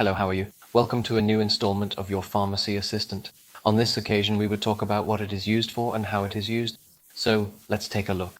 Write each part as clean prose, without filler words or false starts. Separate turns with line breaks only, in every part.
Hello, how are you? Welcome to a new installment of your Pharmacy Assistant. On this occasion, we would talk about what it is used for and how it is used. So let's take a look.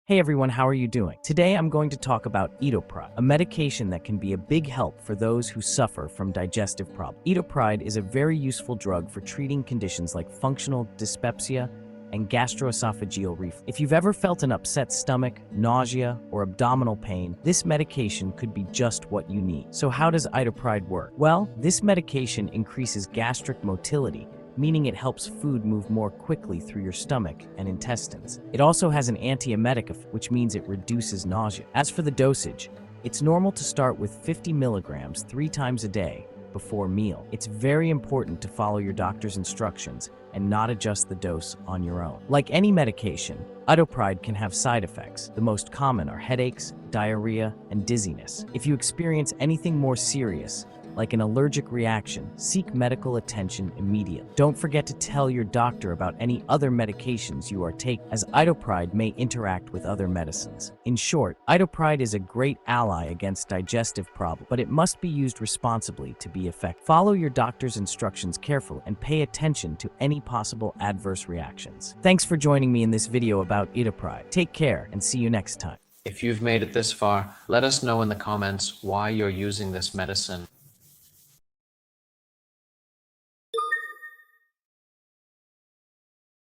Hey everyone, how are you doing? Today I'm going to talk about Itopride, a medication that can be a big help for those who suffer from digestive problems. Itopride is a very useful drug for treating conditions like functional dyspepsia and gastroesophageal reflux. If you've ever felt an upset stomach, nausea, or abdominal pain, this medication could be just what you need. So how does Itopride work? Well, this medication increases gastric motility, meaning it helps food move more quickly through your stomach and intestines. It also has an antiemetic effect, which means it reduces nausea. As for the dosage, it's normal to start with 50 milligrams 3 times a day before meal. It's very important to follow your doctor's instructions and not adjust the dose on your own. Like any medication, Itopride can have side effects. The most common are headaches, diarrhea, and dizziness. If you experience anything more serious, like an allergic reaction, seek medical attention immediately. Don't forget to tell your doctor about any other medications you are taking, as Itopride may interact with other medicines. In short, Itopride is a great ally against digestive problems, but it must be used responsibly to be effective. Follow your doctor's instructions carefully and pay attention to any possible adverse reactions. Thanks for joining me in this video about Itopride. Take care and see you next time.
If you've made it this far, let us know in the comments why you're using this medicine.